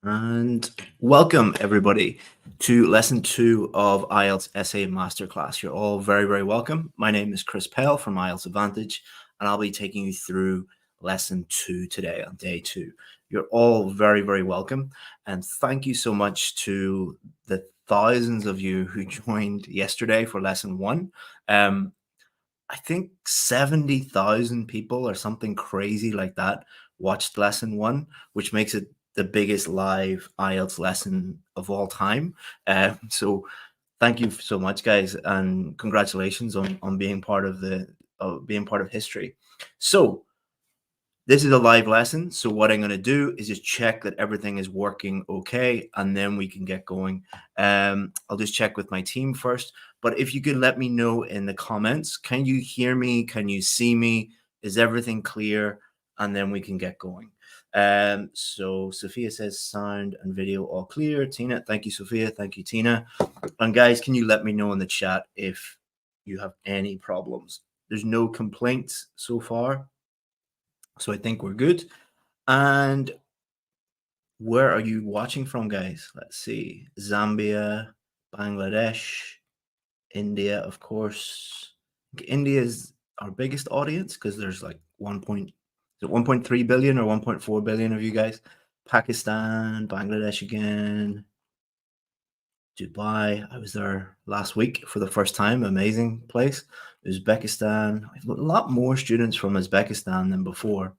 And welcome everybody to lesson 2 of IELTS Essay Masterclass. You're all very, very welcome. My name is Chris Pell from IELTS Advantage, and I'll be taking you through lesson 2 today on day 2. You're all very, very welcome. And thank you so much to the thousands of you who joined yesterday for lesson 1. I think 70,000 people or something crazy like that watched lesson 1, which makes it the biggest live IELTS lesson of all time. So thank you so much, guys, and congratulations on being part of history. So this is a live lesson. So what I'm going to do is just check that everything is working okay, and then we can get going. I'll just check with my team first. But if you could let me know in the comments, can you hear me? Can you see me? Is everything clear? And then we can get going. So Sophia says sound and video all clear. Tina, thank you, Sophia. Thank you, Tina. And guys, can you let me know in the chat if you have any problems? There's no complaints so far. So I think we're good. And where are you watching from, guys? Let's see. Zambia, Bangladesh, India, of course. India is our biggest audience because there's like 1.3 billion or 1.4 billion of you guys. Pakistan, Bangladesh again. Dubai. I was there last week for the first time. Amazing place. Uzbekistan. I have a lot more students from Uzbekistan than before.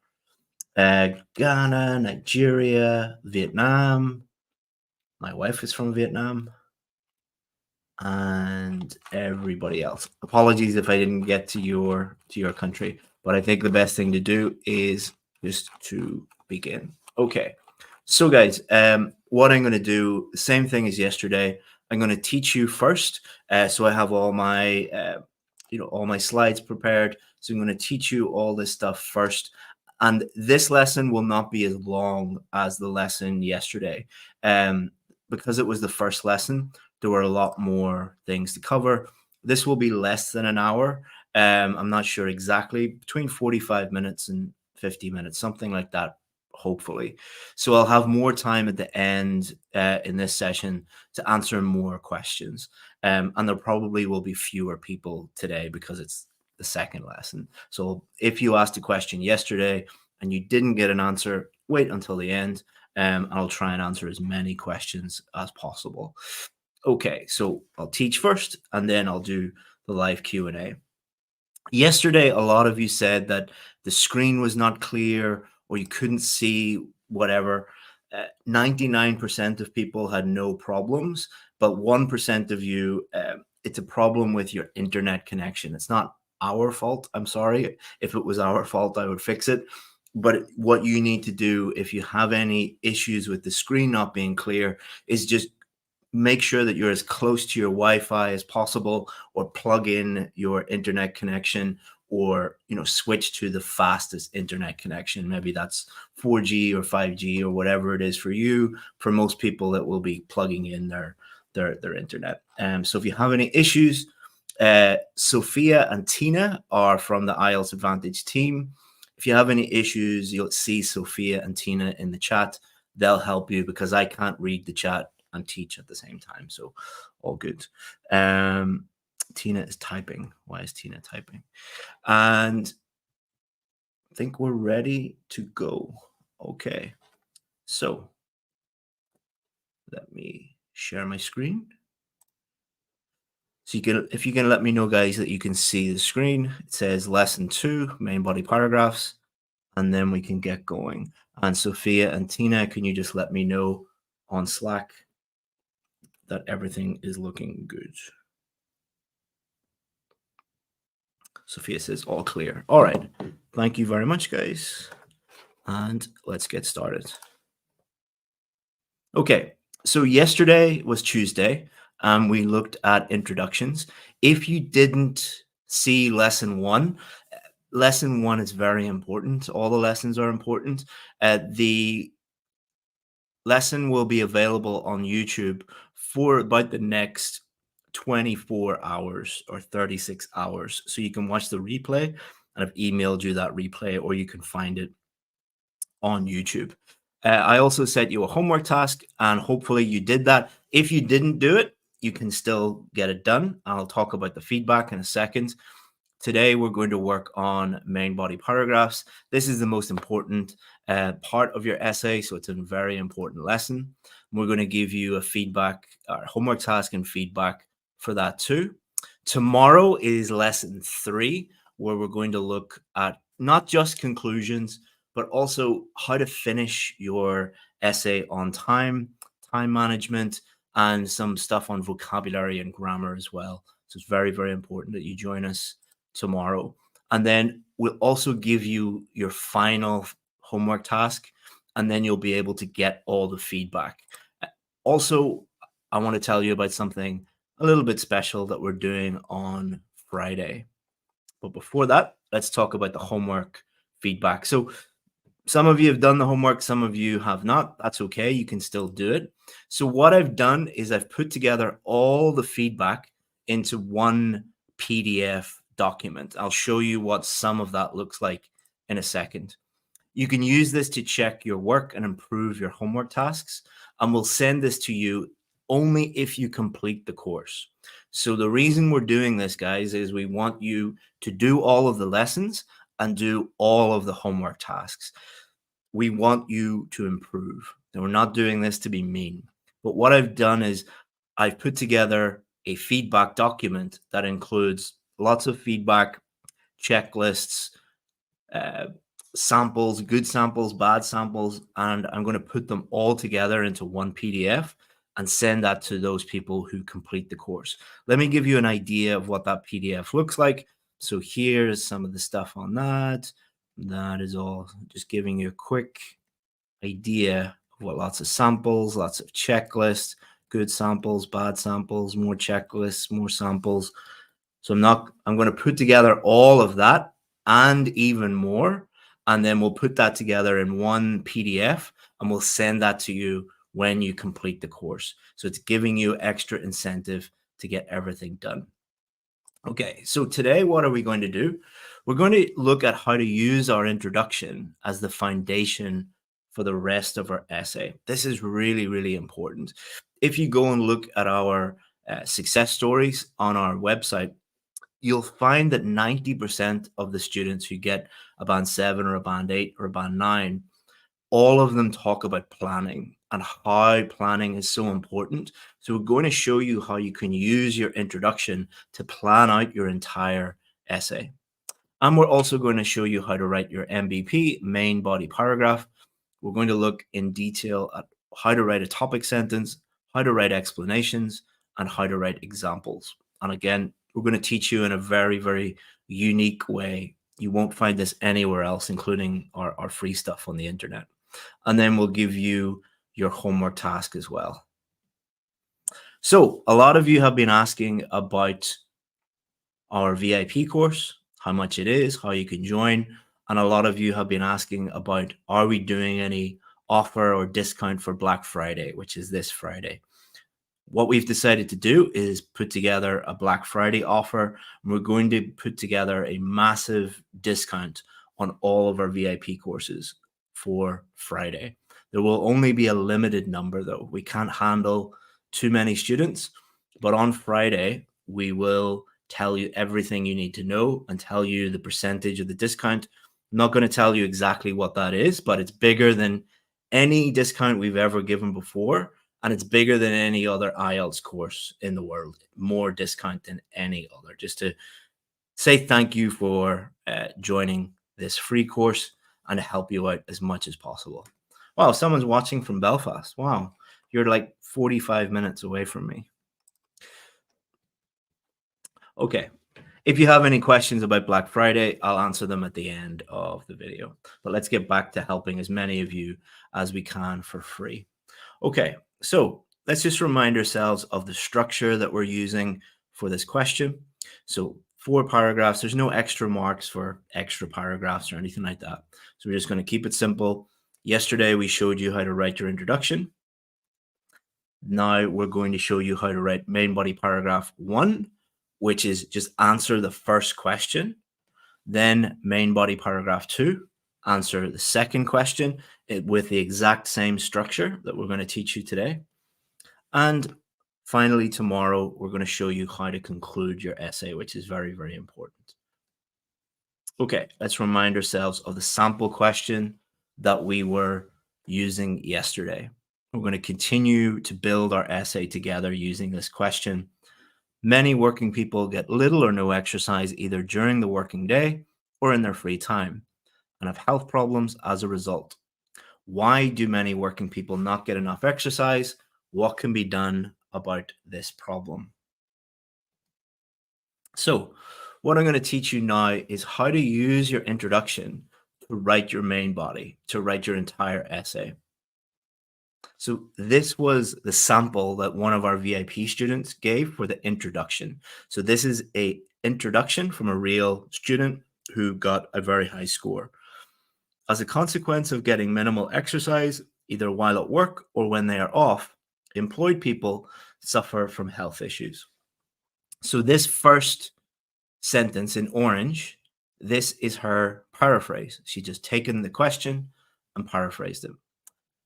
Ghana, Nigeria, Vietnam. My wife is from Vietnam. And everybody else. Apologies if I didn't get to your country, but I think the best thing to do is just to begin. Okay. So guys, what I'm going to do, the same thing as yesterday. I'm going to teach you first. So I have all my all my slides prepared. So I'm going to teach you all this stuff first. And this lesson will not be as long as the lesson yesterday. Because it was the first lesson, there were a lot more things to cover. This will be less than an hour. I'm not sure exactly, between 45 minutes and 50 minutes, something like that, hopefully. So I'll have more time at the end in this session to answer more questions. And there probably will be fewer people today because it's the second lesson. So if you asked a question yesterday and you didn't get an answer, wait until the end. And I'll try and answer as many questions as possible. Okay, so I'll teach first, and then I'll do the live Q&A. Yesterday, a lot of you said that the screen was not clear or you couldn't see whatever. 99% of people had no problems, but 1% of you, it's a problem with your internet connection. It's not our fault. I'm sorry. If it was our fault, I would fix it. But what you need to do if you have any issues with the screen not being clear is just make sure that you're as close to your Wi-Fi as possible, or plug in your internet connection, or switch to the fastest internet connection. Maybe that's 4G or 5G or whatever it is for you. For most people, it will be plugging in their internet. So if you have any issues, Sophia and Tina are from the IELTS Advantage team. If you have any issues, you'll see Sophia and Tina in the chat. They'll help you because I can't read the chat and teach at the same time. So all good. Tina is typing. Why is Tina typing? And I think we're ready to go. Okay. So let me share my screen. So if you can let me know, guys, that you can see the screen. It says lesson 2, main body paragraphs, and then we can get going. And Sophia and Tina, can you just let me know on Slack that everything is looking good? Sophia says all clear. All right. Thank you very much, guys. And let's get started. Okay. So yesterday was Tuesday. We looked at introductions. If you didn't see lesson 1, lesson 1 is very important. All the lessons are important. The lesson will be available on YouTube for about the next 24 hours or 36 hours. So you can watch the replay, and I've emailed you that replay, or you can find it on YouTube. I also set you a homework task, and hopefully you did that. If you didn't do it, you can still get it done. I'll talk about the feedback in a second. Today, we're going to work on main body paragraphs. This is the most important part of your essay, so it's a very important lesson. We're going to give you a feedback, homework task and feedback for that too. Tomorrow is lesson 3, where we're going to look at not just conclusions, but also how to finish your essay on time, time management, and some stuff on vocabulary and grammar as well. So it's very, very important that you join us tomorrow. And then we'll also give you your final homework task, and then you'll be able to get all the feedback. Also, I want to tell you about something a little bit special that we're doing on Friday. But before that, let's talk about the homework feedback. So some of you have done the homework, some of you have not. That's okay. You can still do it. So what I've done is I've put together all the feedback into one PDF document. I'll show you what some of that looks like in a second. You can use this to check your work and improve your homework tasks, and we'll send this to you only if you complete the course. So the reason we're doing this, guys, is we want you to do all of the lessons and do all of the homework tasks. We want you to improve. And we're not doing this to be mean. But what I've done is I've put together a feedback document that includes lots of feedback, checklists, samples, good samples, bad samples, and I'm going to put them all together into one PDF and send that to those people who complete the course. Let me give you an idea of what that PDF looks like. So here's some of the stuff on that. That is all just giving you a quick idea of what lots of samples, lots of checklists, good samples, bad samples, more checklists, more samples. So I'm going to put together all of that and even more, and then we'll put that together in one PDF and we'll send that to you when you complete the course. So it's giving you extra incentive to get everything done. Okay, so today what are we going to do? We're going to look at how to use our introduction as the foundation for the rest of our essay. This is really, really important. If you go and look at our success stories on our website, you'll find that 90% of the students who get a band 7 or a band 8 or a band 9, all of them talk about planning and how planning is so important. So we're going to show you how you can use your introduction to plan out your entire essay. And we're also going to show you how to write your MBP, main body paragraph. We're going to look in detail at how to write a topic sentence, how to write explanations, and how to write examples. And again, we're going to teach you in a very, very unique way. You won't find this anywhere else, including our free stuff on the internet. And then we'll give you your homework task as well. So a lot of you have been asking about our VIP course, how much it is, how you can join. And a lot of you have been asking about, are we doing any offer or discount for Black Friday, which is this Friday? What we've decided to do is put together a Black Friday offer. And we're going to put together a massive discount on all of our VIP courses for Friday. There will only be a limited number, though. We can't handle too many students. But on Friday, we will tell you everything you need to know and tell you the percentage of the discount. I'm not going to tell you exactly what that is, but it's bigger than any discount we've ever given before. And it's bigger than any other IELTS course in the world, more discount than any other. Just to say thank you for joining this free course and to help you out as much as possible. Wow, someone's watching from Belfast. Wow, you're like 45 minutes away from me. Okay, if you have any questions about Black Friday, I'll answer them at the end of the video. But let's get back to helping as many of you as we can for free. Okay, so let's just remind ourselves of the structure that we're using for this question. So 4 paragraphs, there's no extra marks for extra paragraphs or anything like that. So we're just going to keep it simple. Yesterday, we showed you how to write your introduction. Now we're going to show you how to write main body paragraph 1, which is just answer the first question. Then main body paragraph 2, answer the second question. with the exact same structure that we're going to teach you today. And finally, tomorrow, we're going to show you how to conclude your essay, which is very, very important. Okay, let's remind ourselves of the sample question that we were using yesterday. We're going to continue to build our essay together using this question. Many working people get little or no exercise either during the working day or in their free time and have health problems as a result. Why do many working people not get enough exercise? What can be done about this problem? So, what I'm going to teach you now is how to use your introduction to write your main body, to write your entire essay. So, this was the sample that one of our VIP students gave for the introduction. So, this is a introduction from a real student who got a very high score. As a consequence of getting minimal exercise, either while at work or when they are off, employed people suffer from health issues. So, this first sentence in orange, this is her paraphrase. She just taken the question and paraphrased it.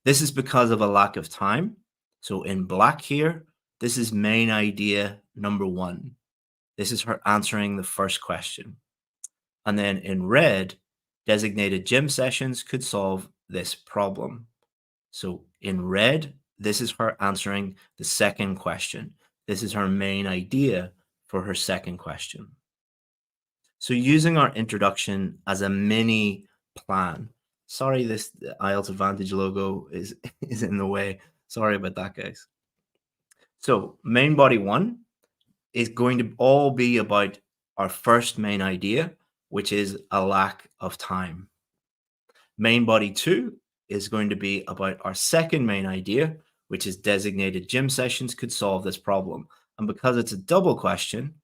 This is because of a lack of time. So in black here, this is main idea number 1. This is her answering the first question. And then in red, designated gym sessions could solve this problem. So in red, this is her answering the second question. This is her main idea for her second question. So using our introduction as a mini plan. Sorry, this IELTS Advantage logo is in the way. Sorry about that, guys. So main body 1 is going to all be about our first main idea, which is a lack of time. Main body 2 is going to be about our second main idea, which is designated gym sessions could solve this problem. And because it's a double question,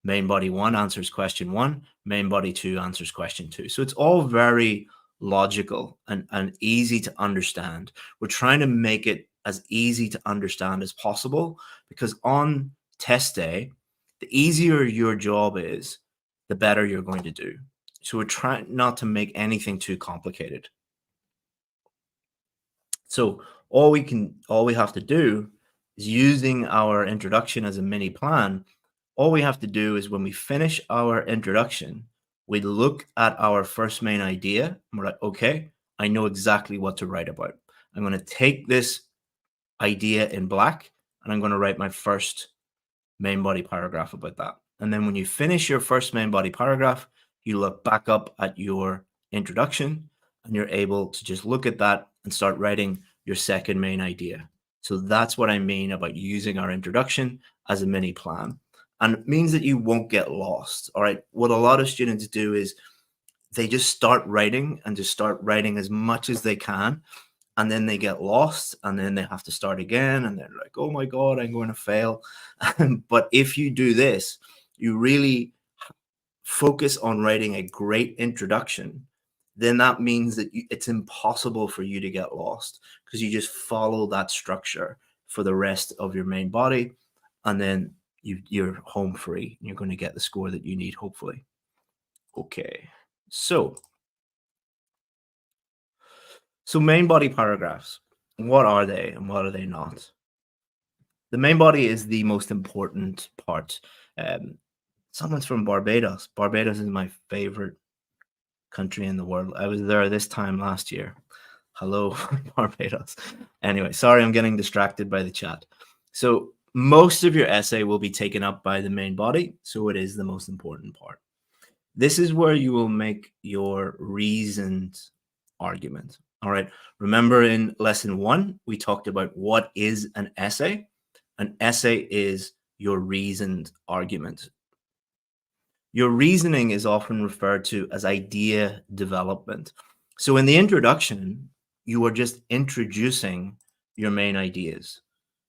main body 1 answers question 1, main body 2 answers question 2. So it's all very logical and easy to understand. We're trying to make it as easy to understand as possible because on test day, the easier your job is, the better you're going to do. So we're trying not to make anything too complicated. So all we have to do is using our introduction as a mini plan. All we have to do is when we finish our introduction, we look at our first main idea and we're like, okay, I know exactly what to write about. I'm going to take this idea in black and I'm going to write my first main body paragraph about that. And then when you finish your first main body paragraph, you look back up at your introduction and you're able to just look at that and start writing your second main idea. So that's what I mean about using our introduction as a mini plan. And it means that you won't get lost. All right. What a lot of students do is they just start writing and just start writing as much as they can. And then they get lost and then they have to start again. And they're like, oh my God, I'm going to fail. But if you do this, you really focus on writing a great introduction, then that means that it's impossible for you to get lost because you just follow that structure for the rest of your main body. And then you're home free. You're going to get the score that you need, hopefully. Okay. So main body paragraphs, what are they and what are they not? The main body is the most important part. Someone's from Barbados. Barbados is my favorite country in the world. I was there this time last year. Hello, Barbados. Anyway, sorry, I'm getting distracted by the chat. So most of your essay will be taken up by the main body. So it is the most important part. This is where you will make your reasoned argument. All right. Remember in lesson 1, we talked about what is an essay. An essay is your reasoned argument. Your reasoning is often referred to as idea development. So in the introduction, you are just introducing your main ideas.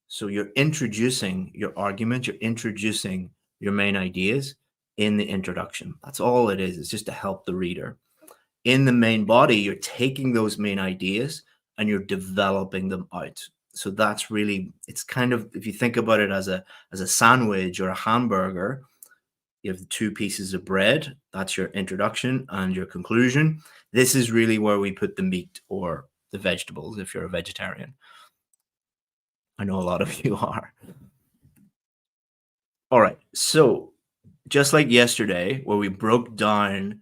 So you're introducing your argument, you're introducing your main ideas in the introduction. That's all it is. It's just to help the reader. In the main body, you're taking those main ideas and you're developing them out. So that's really, it's kind of, if you think about it as a sandwich or a hamburger, you have the 2 pieces of bread. That's your introduction and your conclusion. This is really where we put the meat or the vegetables if you're a vegetarian. I know a lot of you are. All right. So just like yesterday, where we broke down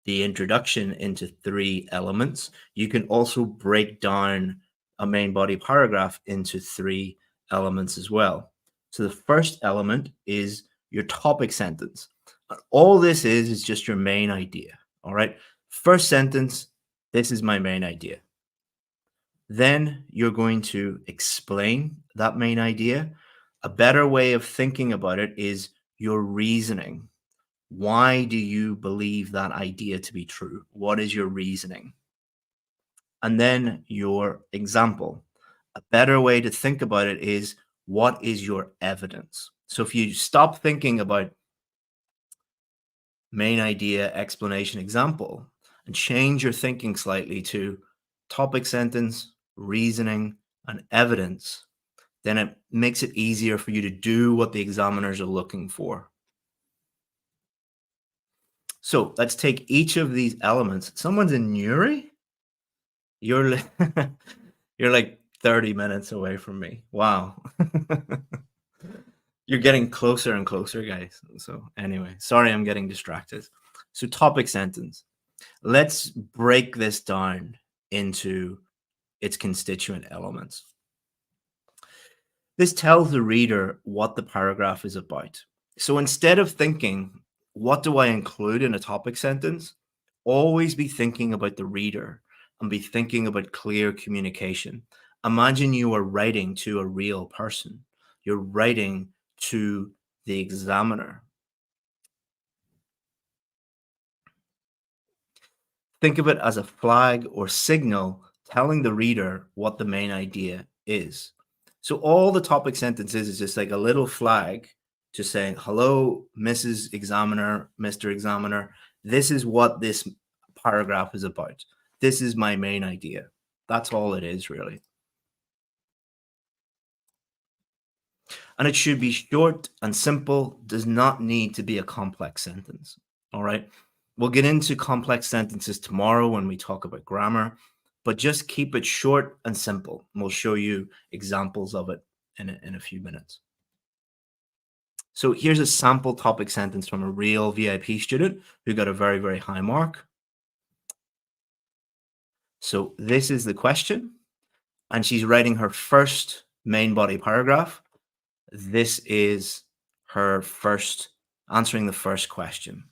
the introduction into three elements, you can also break down a main body paragraph into three elements as well. So the first element is your topic sentence. All this is just your main idea. All right. First sentence, this is my main idea. Then you're going to explain that main idea. A better way of thinking about it is your reasoning. Why do you believe that idea to be true? What is your reasoning? And then your example. A better way to think about it is what is your evidence? So if you stop thinking about main idea, explanation, example, and change your thinking slightly to topic sentence, reasoning, and evidence, then it makes it easier for you to do what the examiners are looking for. So let's take each of these elements. Someone's in Newry? You're you're like 30 minutes away from me. Wow. You're getting closer and closer, guys. So anyway, sorry I'm getting distracted. So topic sentence. Let's break this down into its constituent elements. This tells the reader what the paragraph is about. So instead of thinking, what do I include in a topic sentence? Always be thinking about the reader and be thinking about clear communication. Imagine you are writing to a real person. You're writing to the examiner. Think of it as a flag or signal telling the reader what the main idea is. So all the topic sentences is just like a little flag just saying, hello, Mrs. Examiner, Mr. Examiner, this is what this paragraph is about. This is my main idea. That's all it is, really. And it should be short and simple, does not need to be a complex sentence. All right. We'll get into complex sentences tomorrow when we talk about grammar, but just keep it short and simple. And we'll show you examples of it in a few minutes. So here's a sample topic sentence from a real VIP student who got a very, very high mark. So this is the question, and she's writing her first main body paragraph. This is her first, answering the first question.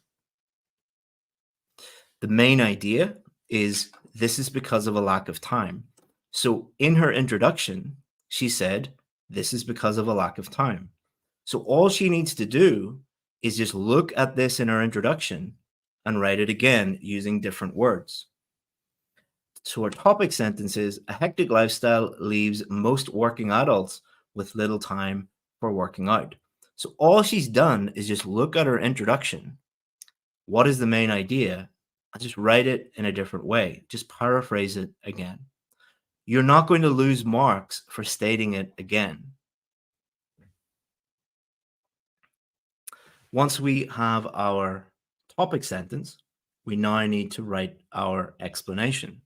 The main idea is this is because of a lack of time. So in her introduction, she said, this is because of a lack of time. So all she needs to do is just look at this in her introduction and write it again using different words. So her topic sentence is, a hectic lifestyle leaves most working adults with little time for working out. So all she's done is just look at her introduction. What is the main idea? I just write it in a different way. Just paraphrase it again. You're not going to lose marks for stating it again. Once we have our topic sentence, we now need to write our explanation.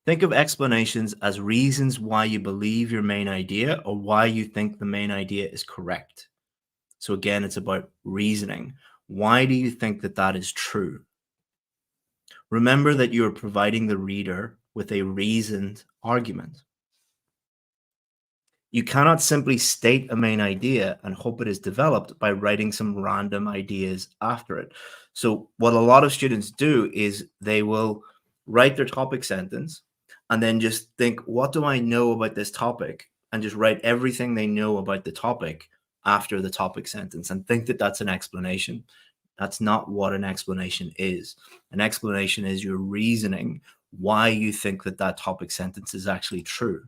Think of explanations as reasons why you believe your main idea or why you think the main idea is correct. So again, it's about reasoning. Why do you think that that is true? Remember that you are providing the reader with a reasoned argument. You cannot simply state a main idea and hope it is developed by writing some random ideas after it. So what a lot of students do is they will write their topic sentence and then just think, what do I know about this topic? And just write everything they know about the topic after the topic sentence and think that that's an explanation. That's not what an explanation is. An explanation is your reasoning why you think that that topic sentence is actually true.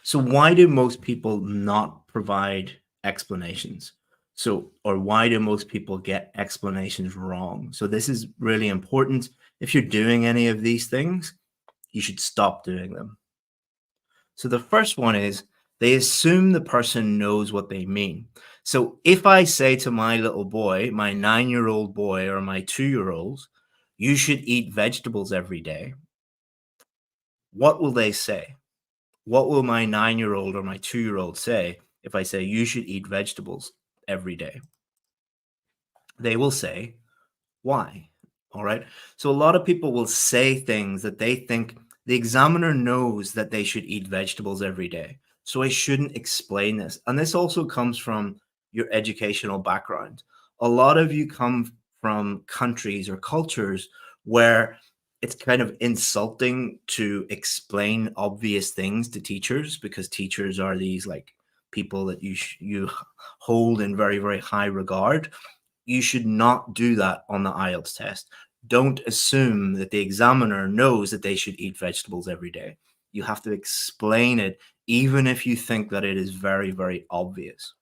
So why do most people not provide explanations? So, or why do most people get explanations wrong? So this is really important. If you're doing any of these things, you should stop doing them. So the first one is they assume the person knows what they mean. So if I say to my little boy, my 9-year-old boy or my 2-year-old, you should eat vegetables every day, what will they say? What will my 9-year-old or my 2-year-old say if I say you should eat vegetables every day? They will say, why? All right. So a lot of people will say things that they think the examiner knows that they should eat vegetables every day. So I shouldn't explain this. And this also comes from your educational background. A lot of you come from countries or cultures where it's kind of insulting to explain obvious things to teachers because teachers are these like people that you hold in very very high regard. You should not do that on the IELTS test. Don't assume that the examiner knows that they should eat vegetables every day. You have to explain it, even if you think that it is very, very obvious.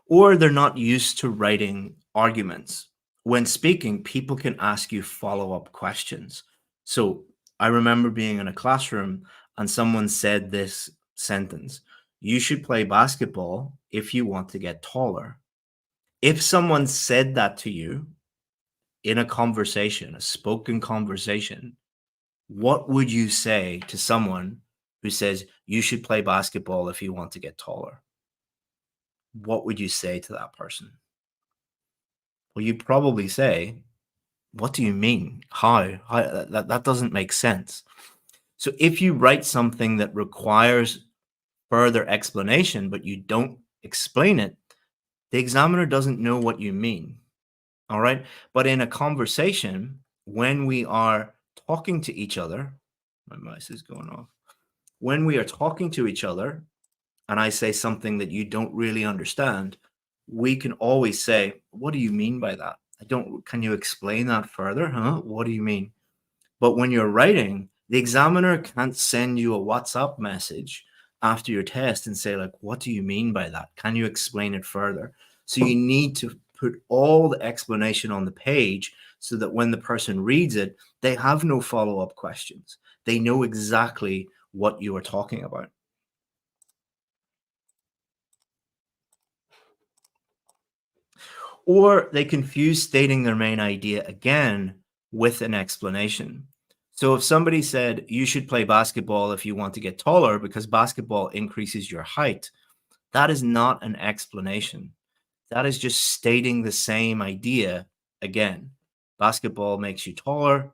Or they're not used to writing arguments. When speaking, people can ask you follow up questions. So I remember being in a classroom and someone said this sentence: you should play basketball if you want to get taller. If someone said that to you in a conversation, a spoken conversation, what would you say to someone who says you should play basketball if you want to get taller? What would you say to that person? Well, you'd probably say, what do you mean? How? That doesn't make sense. So if you write something that requires further explanation, but you don't explain it, the examiner doesn't know what you mean. All right. But in a conversation, when we are talking to each other, my mouse is going off. When we are talking to each other, and I say something that you don't really understand, we can always say, what do you mean by that? Can you explain that further? Huh? What do you mean? But when you're writing, the examiner can't send you a WhatsApp message after your test and say, like, what do you mean by that? Can you explain it further? So you need to put all the explanation on the page so that when the person reads it, they have no follow-up questions. They know exactly what you are talking about. Or they confuse stating their main idea again with an explanation. So if somebody said you should play basketball if you want to get taller because basketball increases your height, that is not an explanation. That is just stating the same idea again. Basketball makes you taller,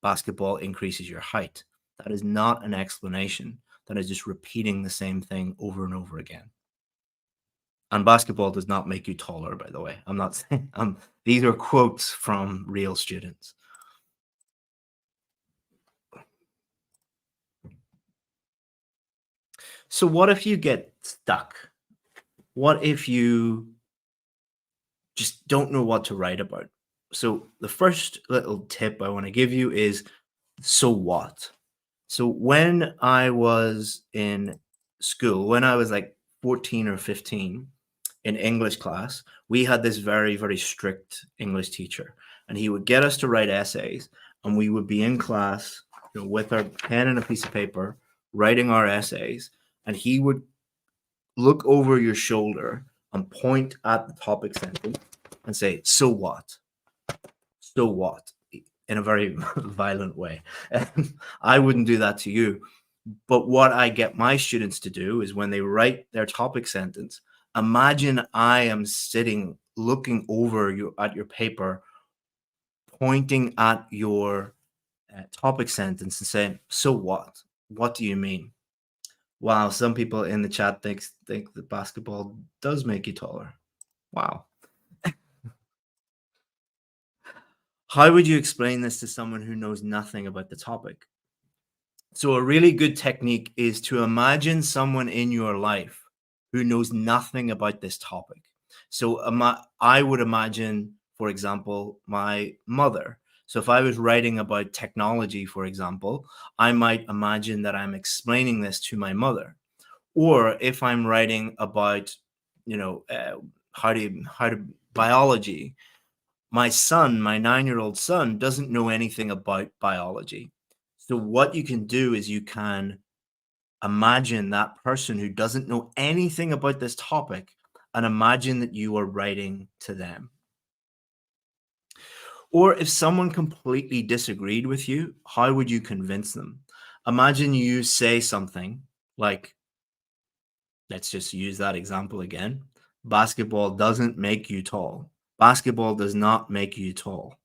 basketball increases your height. That is not an explanation. That is just repeating the same thing over and over again. And basketball does not make you taller, by the way. I'm not saying these are quotes from real students. So what if you get stuck? What if you just don't know what to write about? So the first little tip I want to give you is so what? So when I was in school, when I was like 14 or 15 in English class, we had this very, very strict English teacher, and he would get us to write essays, and we would be in class, with our pen and a piece of paper, writing our essays, and he would look over your shoulder and point at the topic sentence and say, "So what? So what?" in a very violent way. I wouldn't do that to you. But what I get my students to do is when they write their topic sentence, imagine I am sitting looking over you at your paper, pointing at your topic sentence and saying, "So what? What do you mean?" Wow, some people in the chat think that basketball does make you taller. Wow. How would you explain this to someone who knows nothing about the topic? So a really good technique is to imagine someone in your life who knows nothing about this topic. So I would imagine, for example, my mother. So if I was writing about technology, for example, I might imagine that I'm explaining this to my mother. Or if I'm writing about, you know, uh, how to biology, my son, my 9-year-old son, doesn't know anything about biology. So what you can do is you can imagine that person who doesn't know anything about this topic and imagine that you are writing to them. Or if someone completely disagreed with you, how would you convince them? Imagine you say something like, let's just use that example again. Basketball doesn't make you tall. Basketball does not make you tall.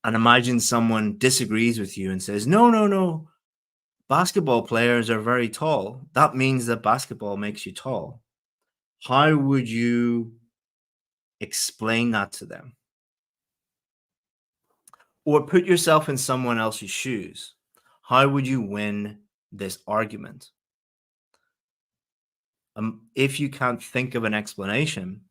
And imagine someone disagrees with you and says, no, no, no. Basketball players are very tall. That means that basketball makes you tall. How would you explain that to them? Or put yourself in someone else's shoes. How would you win this argument? If you can't think of an explanation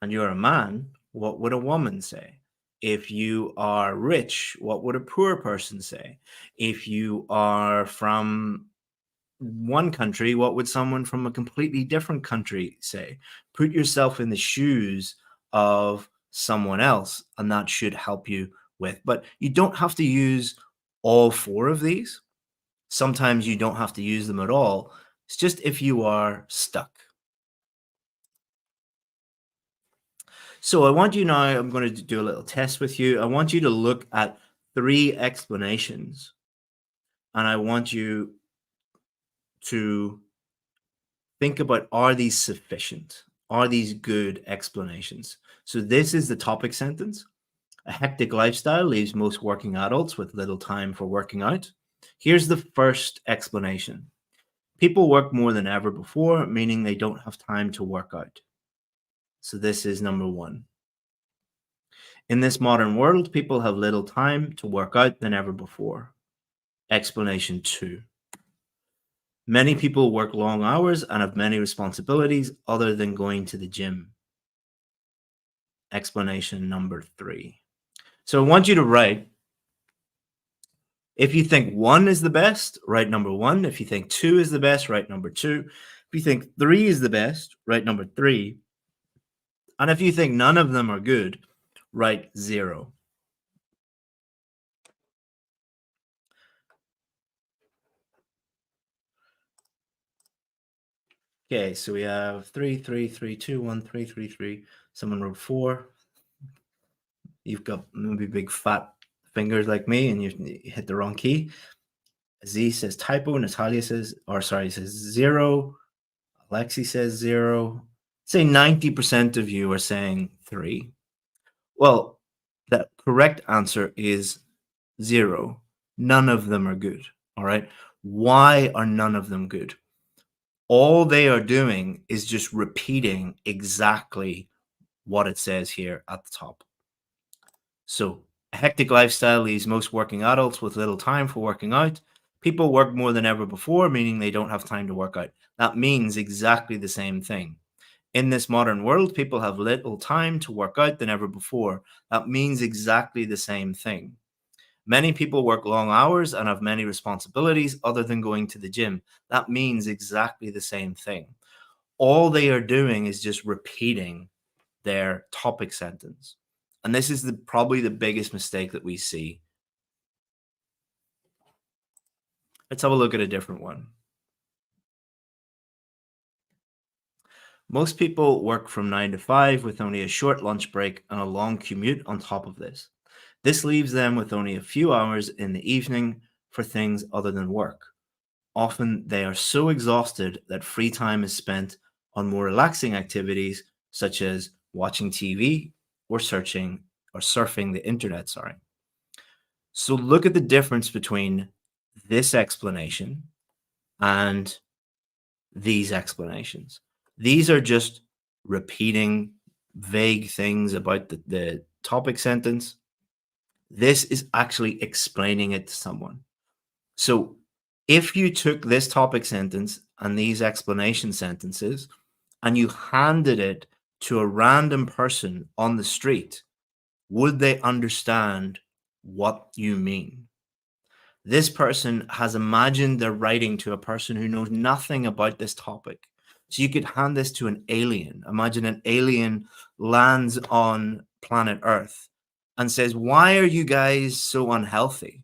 and you're a man, what would a woman say? If you are rich, what would a poor person say? If you are from one country, what would someone from a completely different country say? Put yourself in the shoes of someone else, and that should help you with. But you don't have to use all four of these. Sometimes you don't have to use them at all. It's just if you are stuck. So I want you now, I'm going to do a little test with you. I want you to look at 3 explanations, and I want you to think about, are these sufficient? Are these good explanations? So this is the topic sentence. A hectic lifestyle leaves most working adults with little time for working out. Here's the first explanation. People work more than ever before, meaning they don't have time to work out. So this is number 1. In this modern world, people have little time to work out than ever before. Explanation 2. Many people work long hours and have many responsibilities other than going to the gym. Explanation number 3. So I want you to write, if you think 1 is the best, write number 1. If you think 2 is the best, write number 2. If you think 3 is the best, write number 3. And if you think none of them are good, write 0. Okay, so we have 3, 3, 3, 2, 1, 3, 3, 3. Someone wrote 4. You've got maybe big fat fingers like me and you hit the wrong key. Z says typo. Natalia says, says 0. Alexi says 0. Say 90% of you are saying 3. Well, the correct answer is 0. None of them are good. All right. Why are none of them good? All they are doing is just repeating exactly what it says here at the top. So, a hectic lifestyle leaves most working adults with little time for working out. People work more than ever before, meaning they don't have time to work out. That means exactly the same thing. In this modern world, people have little time to work out than ever before. That means exactly the same thing. Many people work long hours and have many responsibilities other than going to the gym. That means exactly the same thing. All they are doing is just repeating their topic sentence. And this is probably the biggest mistake that we see. Let's have a look at a different one. Most people work from 9 to 5 with only a short lunch break and a long commute on top of this. This leaves them with only a few hours in the evening for things other than work. Often they are so exhausted that free time is spent on more relaxing activities such as watching TV or surfing the internet, So look at the difference between this explanation and these explanations. These are just repeating vague things about the topic sentence. This is actually explaining it to someone. So if you took this topic sentence and these explanation sentences and you handed it to a random person on the street, would they understand what you mean? This person has imagined they're writing to a person who knows nothing about this topic. So you could hand this to an alien. Imagine an alien lands on planet Earth and says, "Why are you guys so unhealthy?"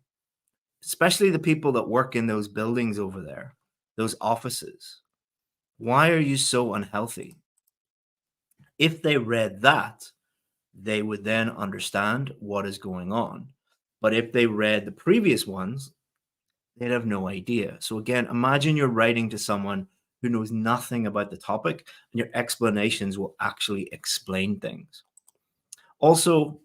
Especially the people that work in those buildings over there, those offices. Why are you so unhealthy? If they read that, they would then understand what is going on. But if they read the previous ones, they'd have no idea. So again, imagine you're writing to someone who knows nothing about the topic, and your explanations will actually explain things. Also,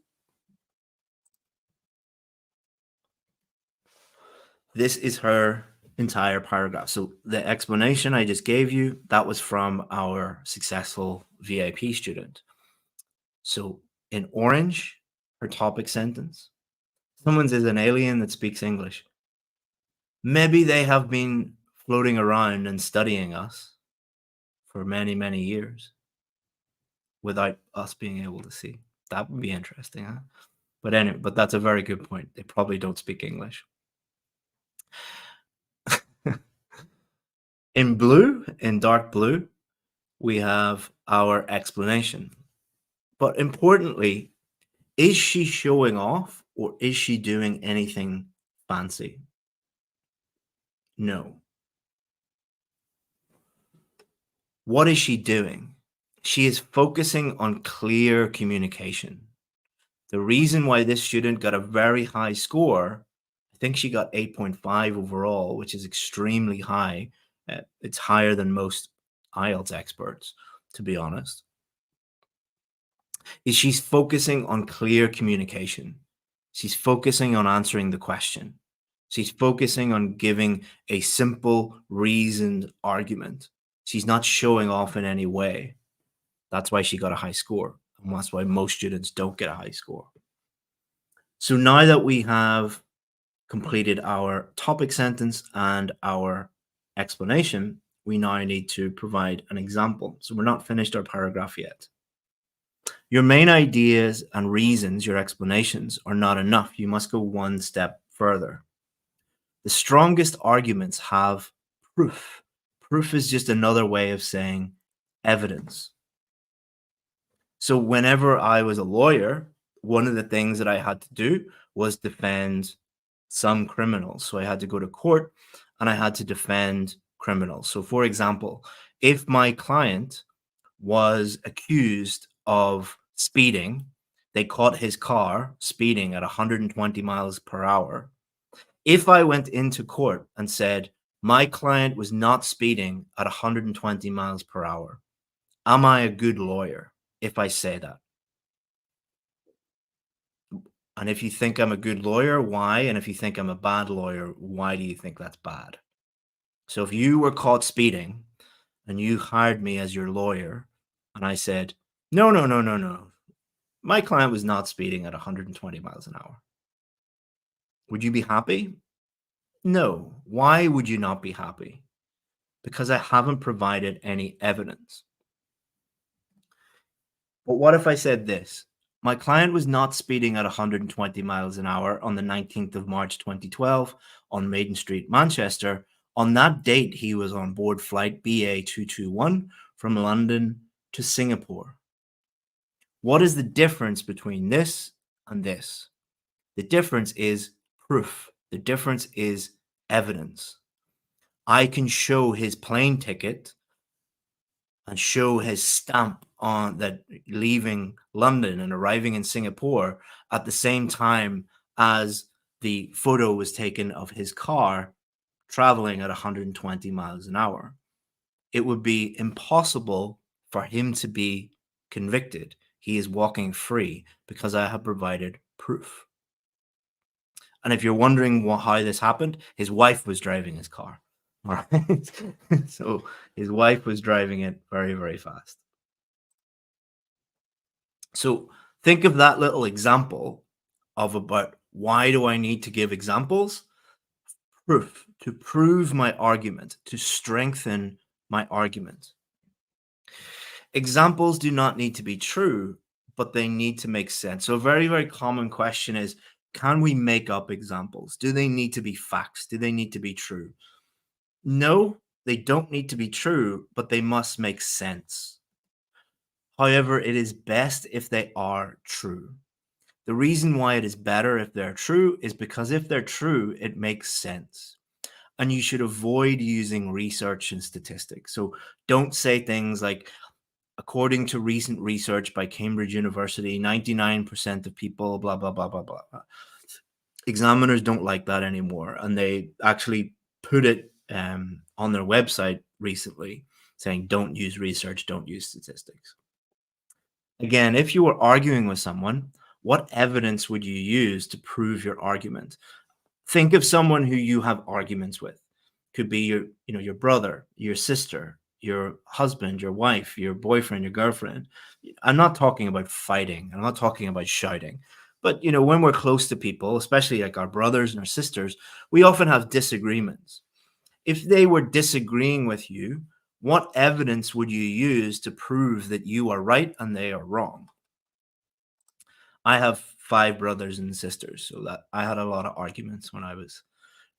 this is her entire paragraph. So the explanation I just gave you, that was from our successful VIP student. So in orange, her topic sentence, someone is an alien that speaks English. Maybe they have been floating around and studying us for many, many years without us being able to see. That would be interesting, huh? But anyway, but that's a very good point. They probably don't speak English. In blue, in dark blue, we have our explanation. But importantly, is she showing off or is she doing anything fancy? No. What is she doing? She is focusing on clear communication. The reason why this student got a very high score, I think she got 8.5 overall, which is extremely high. It's higher than most IELTS experts, to be honest, is she's focusing on clear communication. She's focusing on answering the question. She's focusing on giving a simple, reasoned argument. She's not showing off in any way. That's why she got a high score. And that's why most students don't get a high score. So now that we have completed our topic sentence and our explanation, we now need to provide an example. So we're not finished our paragraph yet. Your main ideas and reasons, your explanations, are not enough. You must go one step further. The strongest arguments have proof. Proof is just another way of saying evidence. So whenever I was a lawyer, one of the things that I had to do was defend some criminals. So I had to go to court and I had to defend criminals. So for example, if my client was accused of speeding, they caught his car speeding at 120 miles per hour. If I went into court and said, my client was not speeding at 120 miles per hour, am I a good lawyer if I say that? And if you think I'm a good lawyer, why? And if you think I'm a bad lawyer, why do you think that's bad? So if you were caught speeding and you hired me as your lawyer, and I said, no, no, no, no, no, my client was not speeding at 120 miles an hour, would you be happy? No. Why would you not be happy? Because I haven't provided any evidence. But what if I said this? My client was not speeding at 120 miles an hour on the 19th of March 2012 on Maiden Street, Manchester. On that date, he was on board flight BA221 from London to Singapore. What is the difference between this and this? The difference is proof. The difference is evidence. I can show his plane ticket and show his stamp on that leaving London and arriving in Singapore at the same time as the photo was taken of his car traveling at 120 miles an hour. It would be impossible for him to be convicted. He is walking free because I have provided proof. And if you're wondering how this happened, his wife was driving his car. All right. So his wife was driving it very, very fast. So think of that little example of about why do I need to give examples? Proof, to prove my argument, to strengthen my argument. Examples do not need to be true, but they need to make sense. So a very, very common question is, can we make up examples? Do they need to be facts? Do they need to be true? No, they don't need to be true, but they must make sense. However, it is best if they are true. The reason why it is better if they're true is because if they're true, it makes sense. And you should avoid using research and statistics. So don't say things like, According to recent research by Cambridge University, 99% of people, blah, blah, blah, blah, blah. Examiners don't like that anymore. And they actually put it on their website recently saying, don't use research, don't use statistics. Again, if you were arguing with someone, what evidence would you use to prove your argument? Think of someone who you have arguments with. Could be your brother, your sister, your husband, your wife, your boyfriend, your girlfriend. I'm not talking about fighting. I'm not talking about shouting. But when we're close to people, especially like our brothers and our sisters, we often have disagreements. If they were disagreeing with you, what evidence would you use to prove that you are right and they are wrong? I have 5 brothers and sisters, so that I had a lot of arguments when I was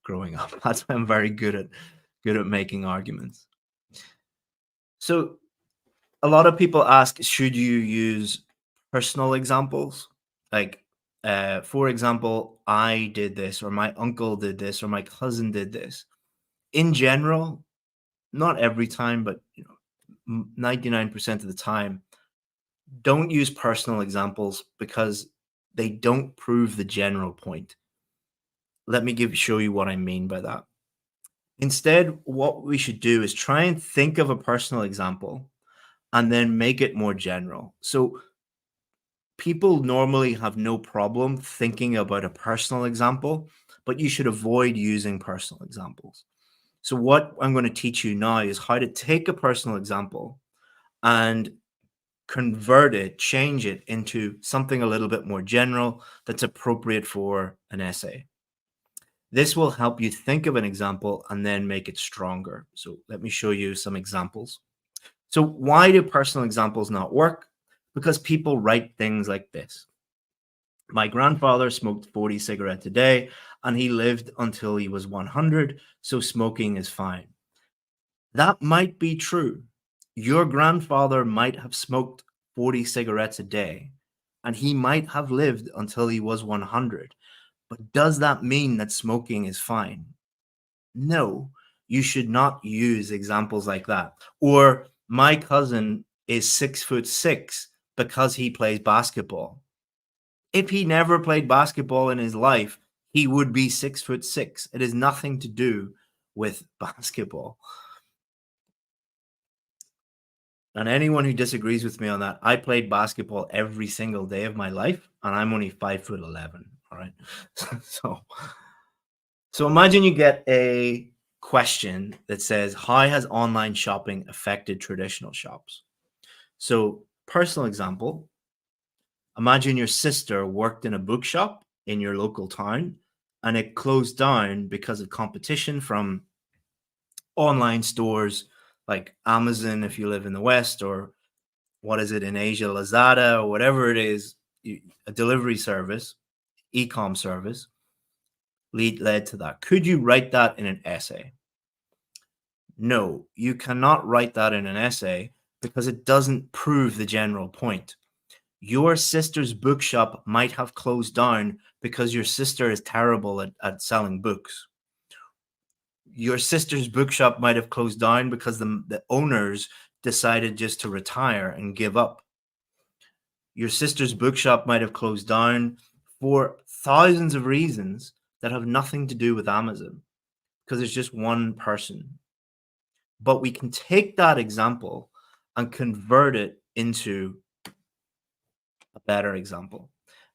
growing up. That's why I'm very good at making arguments. So a lot of people ask, should you use personal examples? Like, for example, I did this, or my uncle did this, or my cousin did this. In general, not every time, but 99% of the time, don't use personal examples because they don't prove the general point. Let me show you what I mean by that. Instead, what we should do is try and think of a personal example and then make it more general. So people normally have no problem thinking about a personal example, but you should avoid using personal examples. So what I'm going to teach you now is how to take a personal example and convert it, change it into something a little bit more general that's appropriate for an essay. This will help you think of an example and then make it stronger. So let me show you some examples. So why do personal examples not work? Because people write things like this. My grandfather smoked 40 cigarettes a day and he lived until he was 100, so smoking is fine. That might be true. Your grandfather might have smoked 40 cigarettes a day and he might have lived until he was 100. But does that mean that smoking is fine? No, you should not use examples like that. Or my cousin is 6'6" because he plays basketball. If he never played basketball in his life, he would be 6'6". It has nothing to do with basketball. And anyone who disagrees with me on that, I played basketball every single day of my life, and I'm only 5'11". All right. So imagine you get a question that says, how has online shopping affected traditional shops? So, personal example, imagine your sister worked in a bookshop in your local town and it closed down because of competition from online stores like Amazon if you live in the West, or what is it in Asia, Lazada, or whatever it is, a delivery service, e-com service led to that. Could you write that in an essay? No, you cannot write that in an essay because it doesn't prove the general point. Your sister's bookshop might have closed down because your sister is terrible at selling books. Your sister's bookshop might have closed down because the owners decided just to retire and give up. Your sister's bookshop might have closed down for thousands of reasons that have nothing to do with Amazon because it's just one person. But we can take that example and convert it into a better example.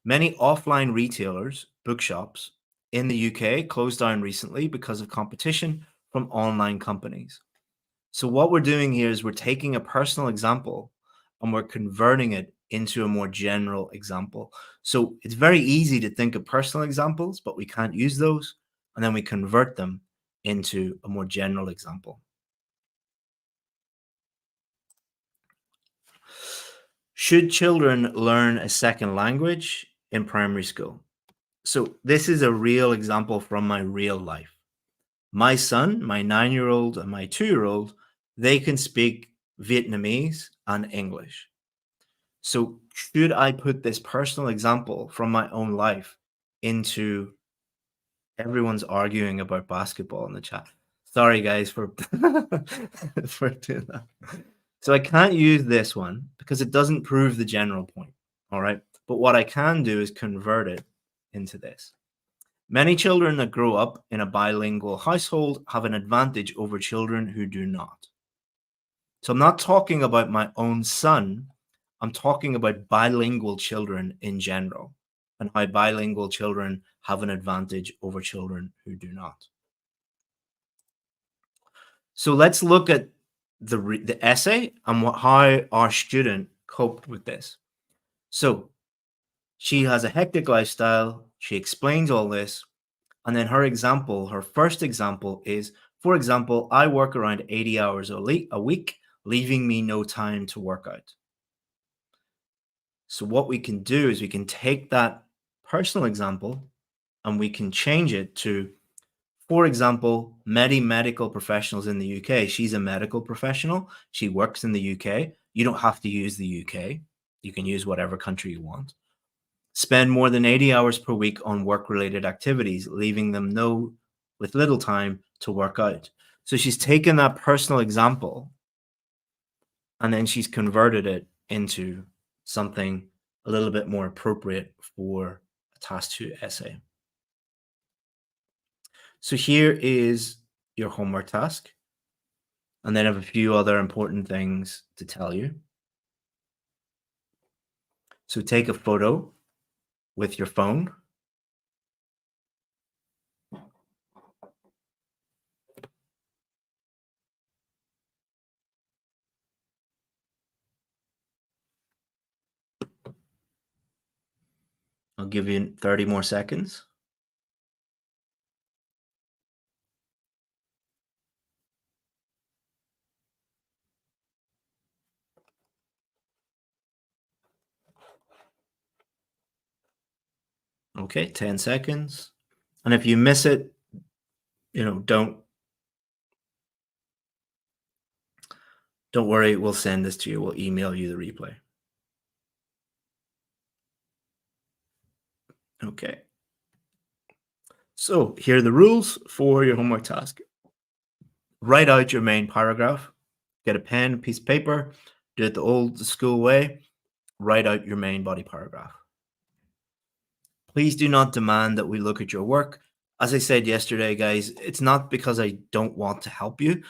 Many offline retailers, bookshops in the UK closed down recently because of competition from online companies. So what we're doing here is we're taking a personal example and we're converting it into a more general example. So it's very easy to think of personal examples, but we can't use those. And then we convert them into a more general example. Should children learn a second language in primary school? So this is a real example from my real life. My son, my 9-year-old and my 2-year-old, they can speak Vietnamese and English. So should I put this personal example from my own life into everyone's arguing about basketball in the chat? Sorry guys for for doing that. So I can't use this one because it doesn't prove the general point. All right. But what I can do is convert it into this. Many children that grow up in a bilingual household have an advantage over children who do not. So I'm not talking about my own son. I'm talking about bilingual children in general and how bilingual children have an advantage over children who do not. So let's look at the essay and how our student coped with this. So she has a hectic lifestyle. She explains all this. And then her first example is, for example, I work around 80 hours a week, leaving me no time to work out. So what we can do is we can take that personal example and we can change it to, for example, many medical professionals in the UK. She's a medical professional. She works in the UK. You don't have to use the UK. You can use whatever country you want. Spend more than 80 hours per week on work-related activities, leaving them with little time to work out. So she's taken that personal example and then she's converted it into something a little bit more appropriate for a task 2 essay. So here is your homework task. And then I have a few other important things to tell you. So take a photo with your phone. I'll give you 30 more seconds. Okay, 10 seconds. And if you miss it, don't worry, we'll send this to you. We'll email you the replay. Okay. So here are the rules for your homework task. Write out your main paragraph. Get a pen, piece of paper, do it the old school way. Write out your main body paragraph. Please do not demand that we look at your work. As I said yesterday, guys, it's not because I don't want to help you.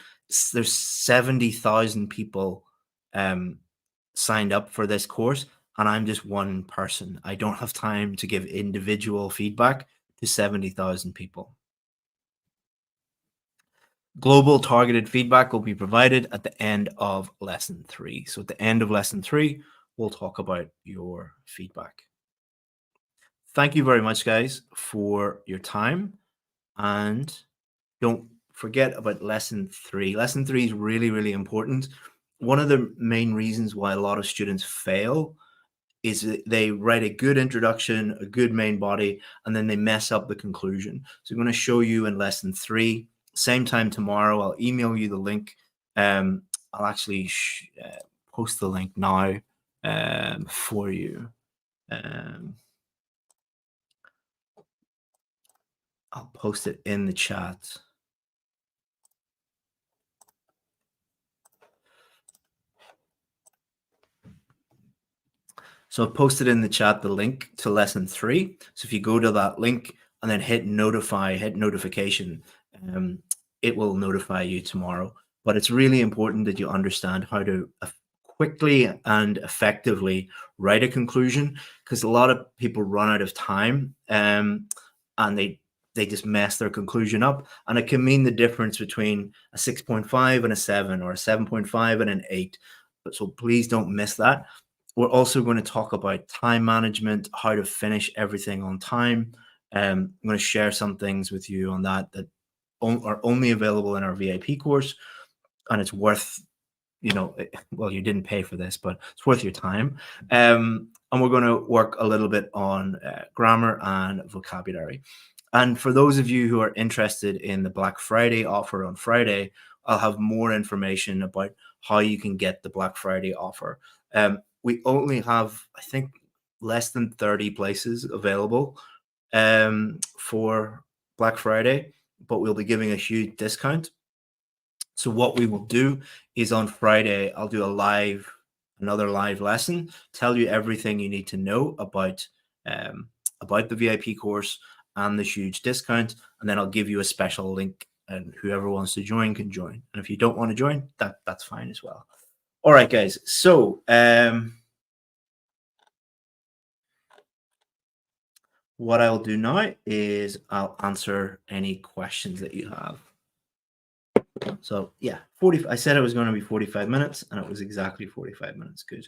There's 70,000 people signed up for this course, and I'm just one person. I don't have time to give individual feedback to 70,000 people. Global targeted feedback will be provided at the end of lesson 3. So at the end of lesson 3, we'll talk about your feedback. Thank you very much, guys, for your time. And don't forget about lesson 3. Lesson 3 is really, really important. One of the main reasons why a lot of students fail is that they write a good introduction, a good main body, and then they mess up the conclusion. So I'm going to show you in lesson 3. Same time tomorrow. I'll email you the link. I'll actually post the link now for you. I'll post it in the chat. So I've posted in the chat the link to lesson 3. So if you go to that link and then hit notification, it will notify you tomorrow. But it's really important that you understand how to quickly and effectively write a conclusion, because a lot of people run out of time and they just mess their conclusion up. And it can mean the difference between a 6.5 and a 7 or a 7.5 and an 8. So please don't miss that. We're also going to talk about time management, how to finish everything on time. I'm going to share some things with you on that are only available in our VIP course, and it's worth, well, you didn't pay for this, but it's worth your time. And we're going to work a little bit on grammar and vocabulary. And for those of you who are interested in the Black Friday offer on Friday, I'll have more information about how you can get the Black Friday offer. We only have, I think, less than 30 places available for Black Friday, but we'll be giving a huge discount. So what we will do is on Friday, I'll do another live lesson, tell you everything you need to know um, about the VIP course and the huge discount, and then I'll give you a special link, and whoever wants to join can join. And if you don't want to join, that's fine as well. All right, guys. So what I'll do now is I'll answer any questions that you have. So yeah, 40. I said it was going to be 45 minutes, and it was exactly 45 minutes. Good.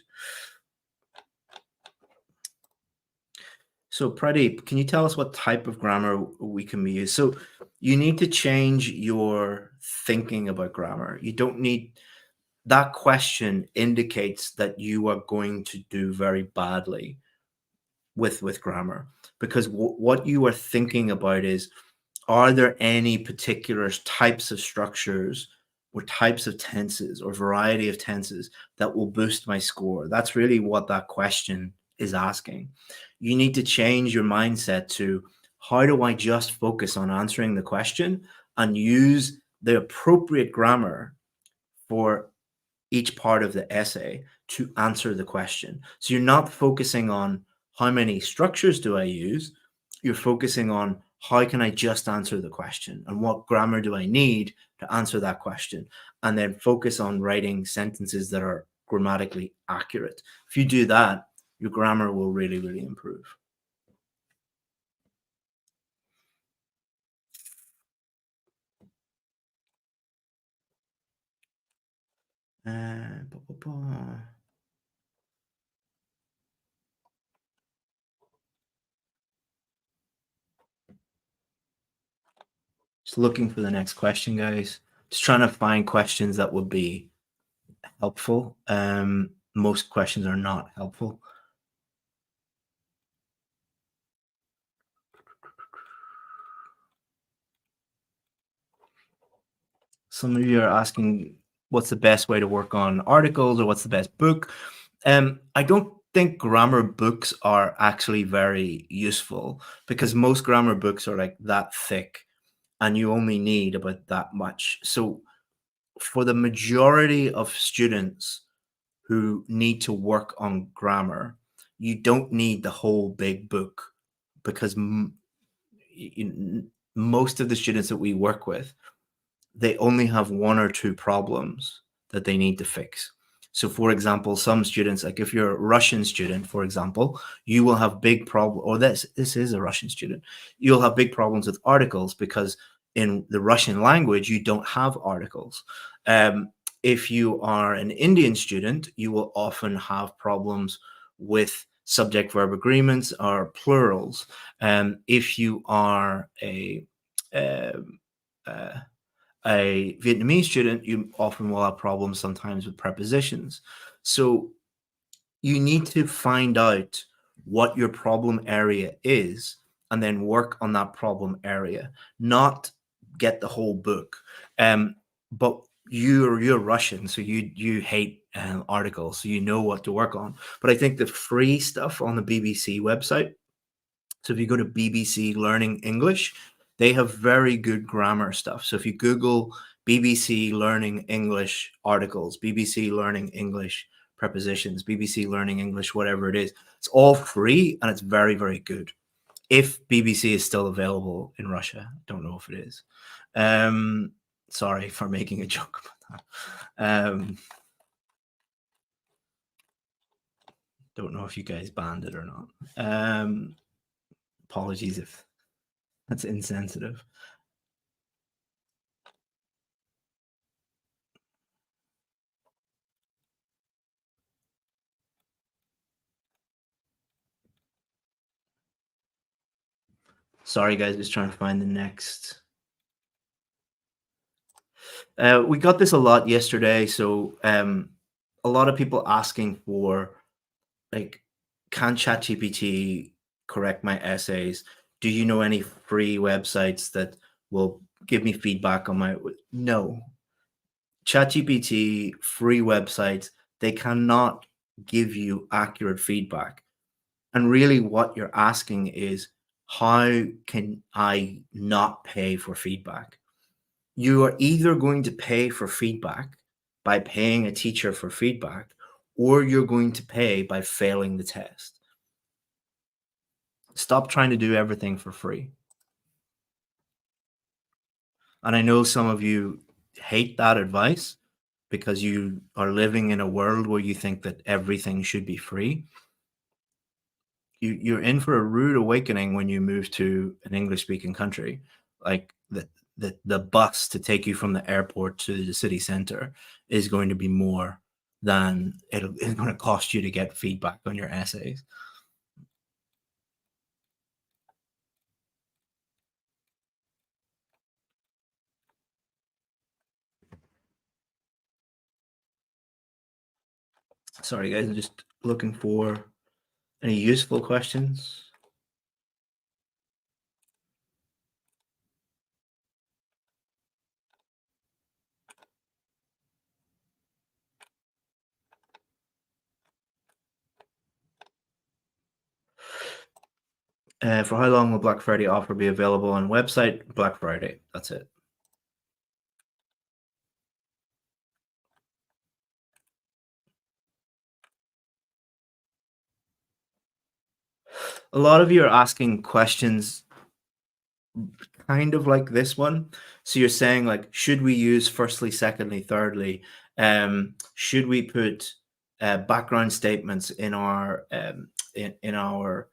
So Pradeep, can you tell us what type of grammar we can use? So you need to change your thinking about grammar. You don't need that question indicates that you are going to do very badly with grammar because what you are thinking about is, are there any particular types of structures or types of tenses or variety of tenses that will boost my score? That's really what that question is asking. You need to change your mindset to, how do I just focus on answering the question and use the appropriate grammar for each part of the essay to answer the question. So you're not focusing on how many structures do I use, you're focusing on how can I just answer the question and what grammar do I need to answer that question, and then focus on writing sentences that are grammatically accurate. If you do that, your grammar will really, really improve. Ba, ba, ba. Just looking for the next question, guys. Just trying to find questions that would be helpful. Most questions are not helpful. Some of you are asking what's the best way to work on articles or what's the best book. I don't think grammar books are actually very useful because most grammar books are like that thick and you only need about that much. So for the majority of students who need to work on grammar, you don't need the whole big book because most of the students that we work with, they only have one or two problems that they need to fix. So, for example, some students, like if you're a Russian student, for example, you will have big problem. Or this is a Russian student, you'll have big problems with articles because in the Russian language you don't have articles. If you are an Indian student, you will often have problems with subject verb agreements or plurals. If you are um, uh, a Vietnamese student, you often will have problems sometimes with prepositions. So you need to find out what your problem area is and then work on that problem area, not get the whole book. But you're Russian, so you hate articles, so you know what to work on. But I think the free stuff on the BBC website, so if you go to BBC Learning English, they have very good grammar stuff. So if you Google BBC Learning English articles, BBC Learning English prepositions, BBC Learning English, whatever it is, it's all free and it's very, very good. If BBC is still available in Russia, don't know if it is. Sorry for making a joke about that. Don't know if you guys banned it or not. Apologies if that's insensitive. Sorry, guys, just trying to find the next. We got this a lot yesterday, so a lot of people asking for, like, can ChatGPT correct my essays? Do you know any free websites that will give me feedback on my? No, ChatGPT free websites, they cannot give you accurate feedback. And really, what you're asking is, how can I not pay for feedback? You are either going to pay for feedback by paying a teacher for feedback, or you're going to pay by failing the test. Stop trying to do everything for free. And I know some of you hate that advice because you are living in a world where you think that everything should be free. You're in for a rude awakening when you move to an English speaking country. Like the bus to take you from the airport to the city center is going to be more than it's going to cost you to get feedback on your essays. Sorry, guys, I'm just looking for any useful questions. For how long will Black Friday offer be available on website? Black Friday. That's it. A lot of you are asking questions kind of like this one. So you're saying like, should we use firstly, secondly, thirdly? Should we put background statements in our in our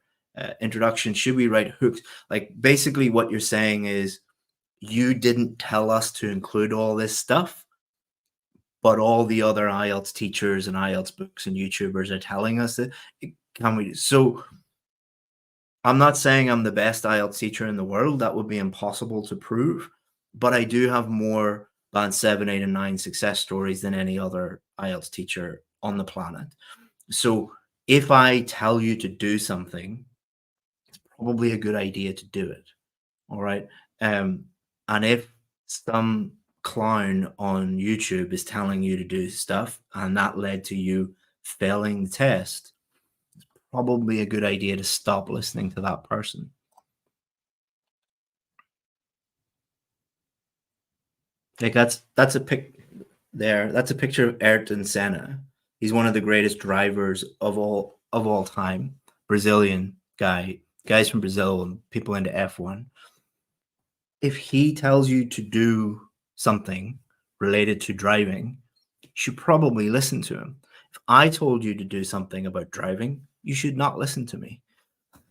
introduction? Should we write hooks? Like basically, what you're saying is you didn't tell us to include all this stuff, but all the other IELTS teachers and IELTS books and YouTubers are telling us that. Can we? So I'm not saying I'm the best IELTS teacher in the world. That would be impossible to prove. But I do have more band 7, 8, and 9 success stories than any other IELTS teacher on the planet. So if I tell you to do something, it's probably a good idea to do it. All right. And if some clown on YouTube is telling you to do stuff and that led to you failing the test, probably a good idea to stop listening to that person. Like that's a pic there. That's a picture of Ayrton Senna. He's one of the greatest drivers of all time. Brazilian guy, guys from Brazil and people into F1. If he tells you to do something related to driving, you should probably listen to him. If I told you to do something about driving, you should not listen to me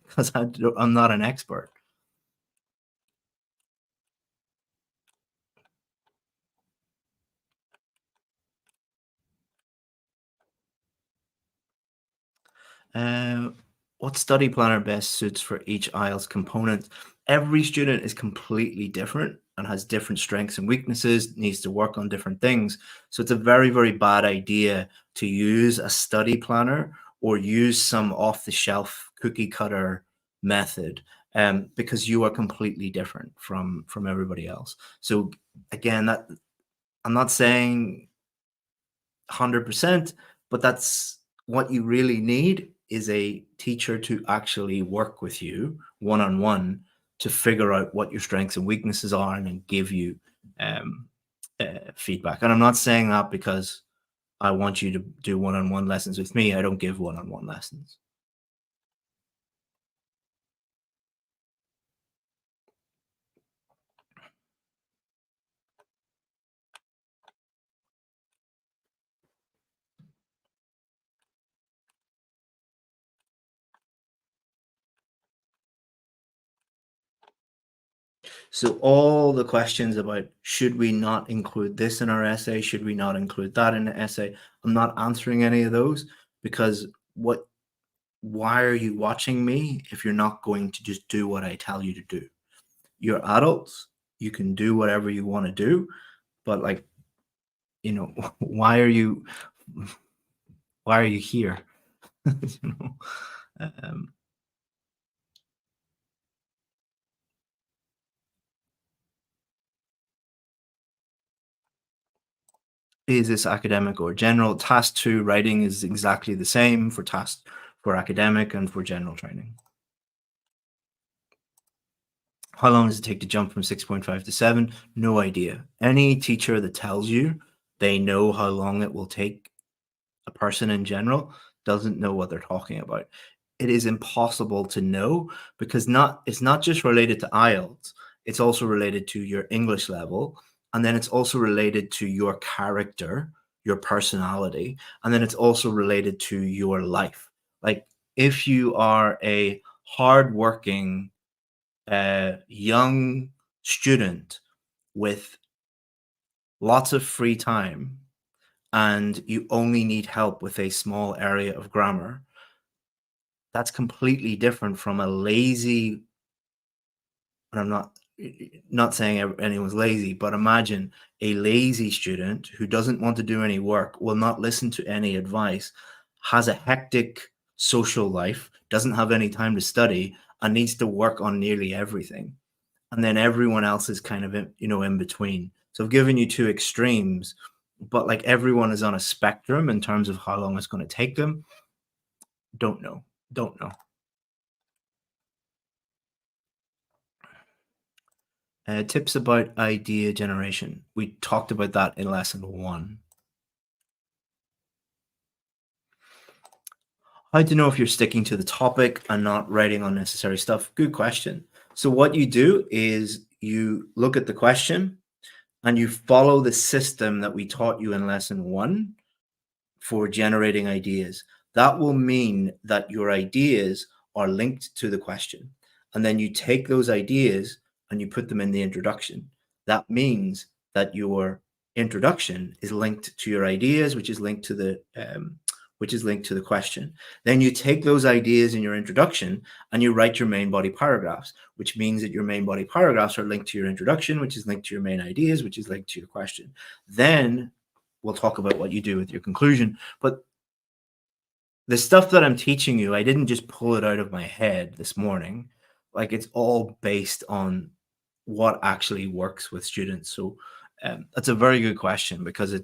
because I'm not an expert. Uh, what study planner best suits for each IELTS component? Every student is completely different and has different strengths and weaknesses, needs to work on different things. So it's a very, very bad idea to use a study planner or use some off the shelf cookie cutter method because you are completely different from everybody else. So again, that I'm not saying 100%, but that's what you really need is a teacher to actually work with you one on one to figure out what your strengths and weaknesses are and then give you um, feedback. And I'm not saying that because I want you to do one on one lessons with me. I don't give one on one lessons. So all the questions about should we not include this in our essay, should we not include that in the essay, I'm not answering any of those because what why are you watching me if you're not going to just do what I tell you to do? You're adults, you can do whatever you want to do, but like, you know, why are you here? you know? um, is this academic or general? Task 2 writing is exactly the same for academic and for general training. How long does it take to jump from 6.5 to 7? No idea. Any teacher that tells you they know how long it will take a person in general doesn't know what they're talking about. It is impossible to know because it's not just related to IELTS, it's also related to your English level, and then it's also related to your character, your personality, and then it's also related to your life. Like if you are a hardworking young student with lots of free time and you only need help with a small area of grammar, that's completely different from a lazy, and I'm not saying anyone's lazy, but imagine a lazy student who doesn't want to do any work, will not listen to any advice, has a hectic social life, doesn't have any time to study, and needs to work on nearly everything. And then everyone else is kind of in between. So I've given you two extremes, but like everyone is on a spectrum in terms of how long it's going to take them. Don't know. Don't know. Tips about idea generation. We talked about that in lesson 1. How to know if you're sticking to the topic and not writing unnecessary stuff? Good question. So what you do is you look at the question and you follow the system that we taught you in lesson 1 for generating ideas. That will mean that your ideas are linked to the question. And then you take those ideas and you put them in the introduction. That means that your introduction is linked to your ideas, which is linked to the question. Then you take those ideas in your introduction and you write your main body paragraphs, which means that your main body paragraphs are linked to your introduction, which is linked to your main ideas, which is linked to your question. Then we'll talk about what you do with your conclusion. But the stuff that I'm teaching you, I didn't just pull it out of my head this morning. Like it's all based on what actually works with students. So that's a very good question because I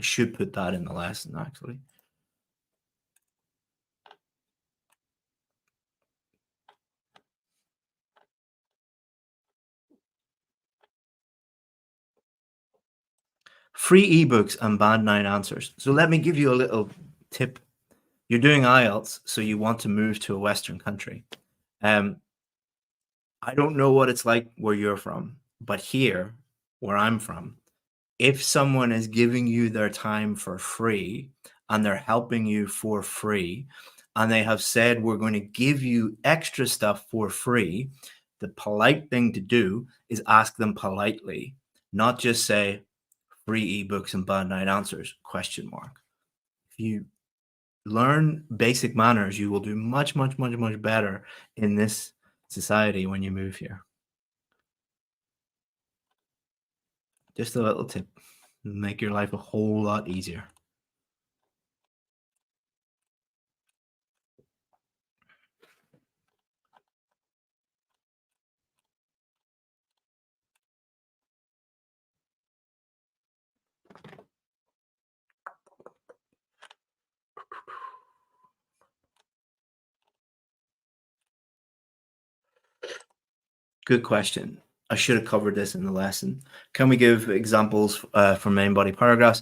should put that in the lesson actually. Free ebooks and band 9 answers. So let me give you a little tip. You're doing IELTS, so you want to move to a Western country. I don't know what it's like where you're from, but here, where I'm from, if someone is giving you their time for free and they're helping you for free, and they have said, we're going to give you extra stuff for free, the polite thing to do is ask them politely, not just say free ebooks and band 9 answers, question mark. If you learn basic manners, you will do much, much, much, much better in this society when you move here. Just a little tip, make your life a whole lot easier. Good question. I should have covered this in the lesson. Can we give examples for main body paragraphs?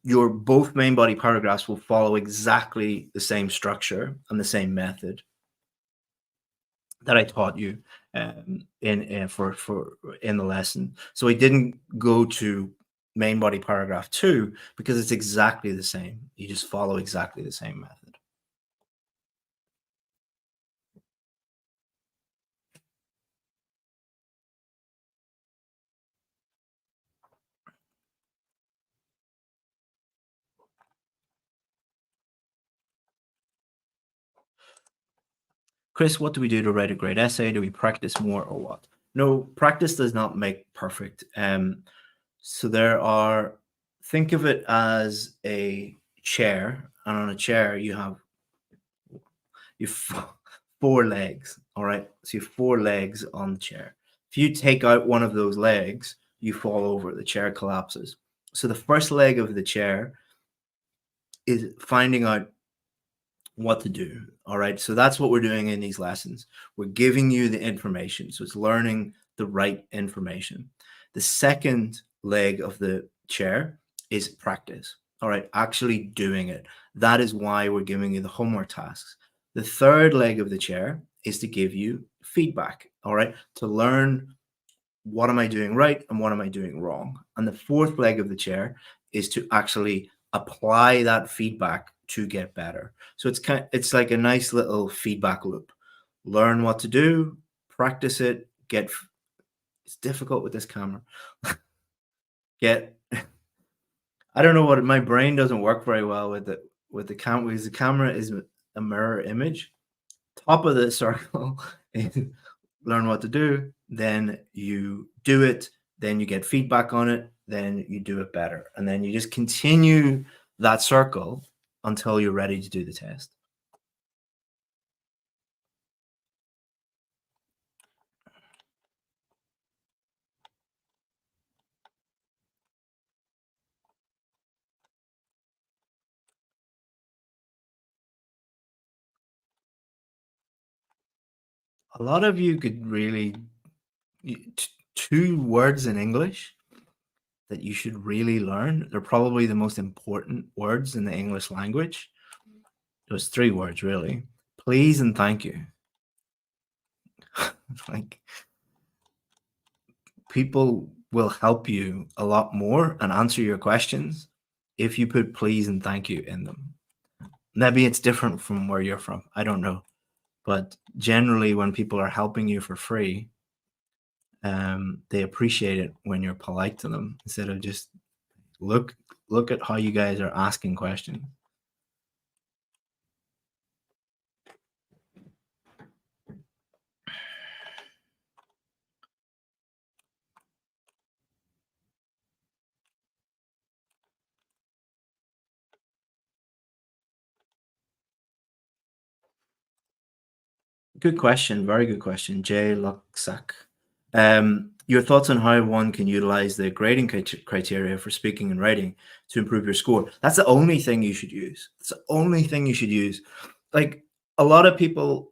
Your both main body paragraphs will follow exactly the same structure and the same method that I taught you in the lesson. So I didn't go to main body paragraph 2 because it's exactly the same. You just follow exactly the same method. Chris, what do we do to write a great essay? Do we practice more or what? No, practice does not make perfect. So think of it as a chair, and on a chair you have 4 legs. All right, so you have 4 legs on the chair. If you take out one of those legs, you fall over. The chair collapses. So the first leg of the chair is finding out what to do. All right. So that's what we're doing in these lessons. We're giving you the information. So it's learning the right information. The second leg of the chair is practice. All right. Actually doing it. That is why we're giving you the homework tasks. The third leg of the chair is to give you feedback. All right. To learn what am I doing right and what am I doing wrong. And the fourth leg of the chair is to actually apply that feedback to get better. So it's like a nice little feedback loop. Learn what to do, practice it, it's difficult with this camera. Get I don't know what my brain doesn't work very well with the camera because the camera is a mirror image. Top of the circle is learn what to do, then you do it, then you get feedback on it, then you do it better. And then you just continue that circle until you're ready to do the test. A lot of you could really, two words in English that you should really learn. They're probably the most important words in the English language. There's three words, really: please and thank you. Like, people will help you a lot more and answer your questions if you put please and thank you in them. Maybe it's different from where you're from. I don't know. But generally, when people are helping you for free, they appreciate it when you're polite to them instead of just look look at how you guys are asking questions. Good question. Very good question. Jay Luxak. Your thoughts on how one can utilize the grading criteria for speaking and writing to improve your score? That's the only thing you should use. It's the only thing you should use. Like, a lot of people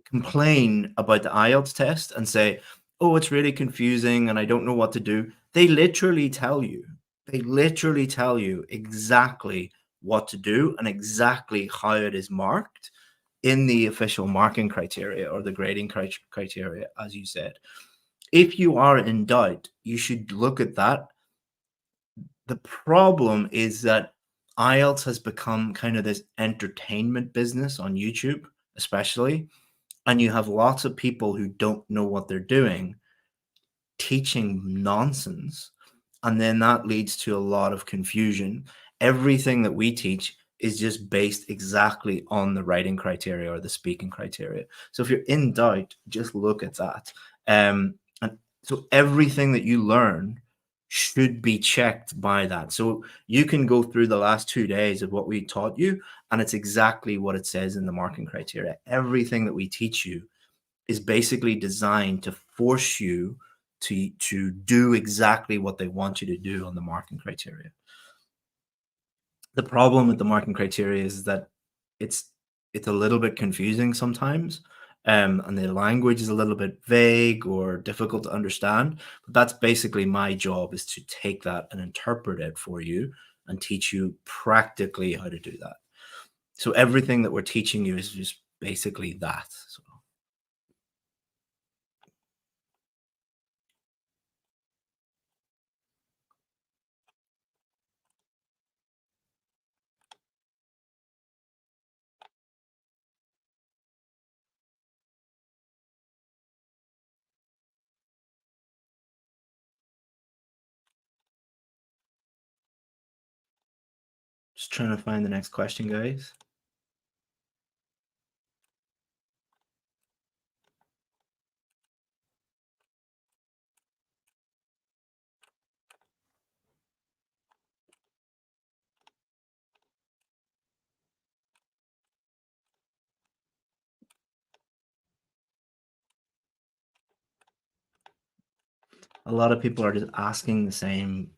complain about the IELTS test and say, "Oh, it's really confusing and I don't know what to do." They literally tell you. They literally tell you exactly what to do and exactly how it is marked in the official marking criteria or the grading criteria, as you said. If you are in doubt, you should look at that. The problem is that IELTS has become kind of this entertainment business on YouTube, especially, and you have lots of people who don't know what they're doing teaching nonsense, and then that leads to a lot of confusion. Everything that we teach is just based exactly on the writing criteria or the speaking criteria. So if you're in doubt, just look at that. And so everything that you learn should be checked by that. So you can go through the last 2 days of what we taught you, and it's exactly what it says in the marking criteria. Everything that we teach you is basically designed to force you to do exactly what they want you to do on the marking criteria. The problem with the marking criteria is that it's it's a little bit confusing sometimes, and the language is a little bit vague or difficult to understand. But that's basically my job, is to take that and interpret it for you and teach you practically how to do that. So everything that we're teaching you is just basically that. So just trying to find the next question, guys. A lot of people are just asking the same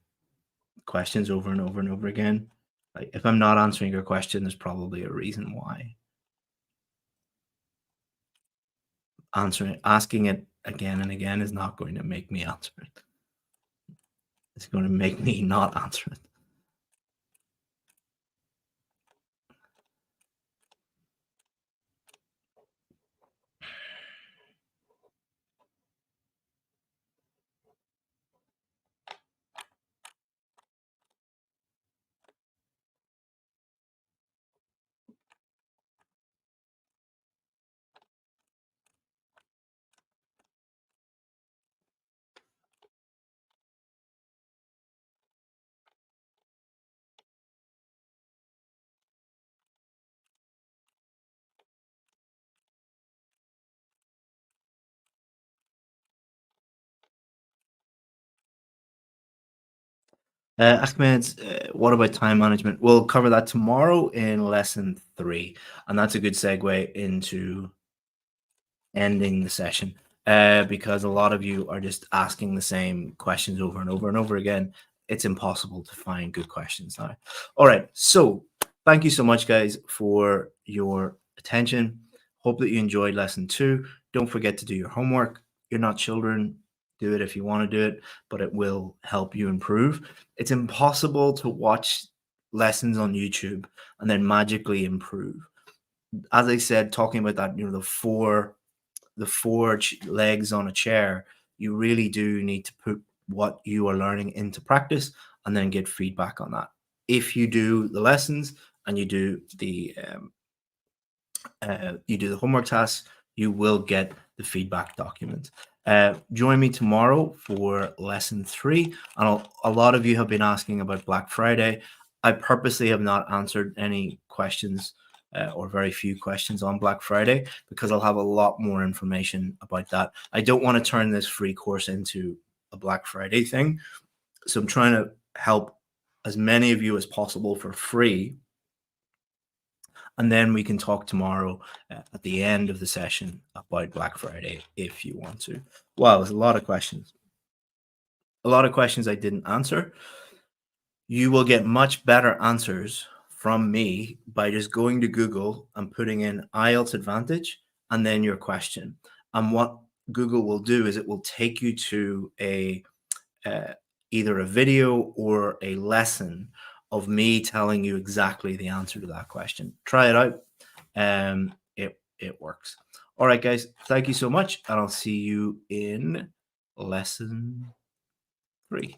questions over and over and over again. Like, if I'm not answering your question, there's probably a reason why. Asking it again and again is not going to make me answer it. It's going to make me not answer it. Ahmed, what about time management? We'll cover that tomorrow in lesson 3, and that's a good segue into ending the session, because a lot of you are just asking the same questions over and over and over again. It's impossible to find good questions now. All right, so thank you so much, guys, for your attention. Hope that you enjoyed lesson 2. Don't forget to do your homework. You're not children. Do it if you want to do it, but it will help you improve. It's impossible to watch lessons on YouTube and then magically improve. As I said, talking about that, the four legs on a chair, you really do need to put what you are learning into practice and then get feedback on that. If you do the lessons and you do the homework tasks, you will get the feedback document. Join me tomorrow for lesson 3. And a lot of you have been asking about Black Friday. I purposely have not answered any questions, or very few questions on Black Friday, because I'll have a lot more information about that. I don't want to turn this free course into a Black Friday thing. So I'm trying to help as many of you as possible for free, and then we can talk tomorrow at the end of the session about Black Friday if you want to. Wow, there's a lot of questions. A lot of questions I didn't answer. You will get much better answers from me by just going to Google and putting in IELTS Advantage and then your question. And what Google will do is it will take you to uh, either a video or a lesson of me telling you exactly the answer to that question. Try it out. It works. All right, guys. Thank you so much, and I'll see you in lesson 3.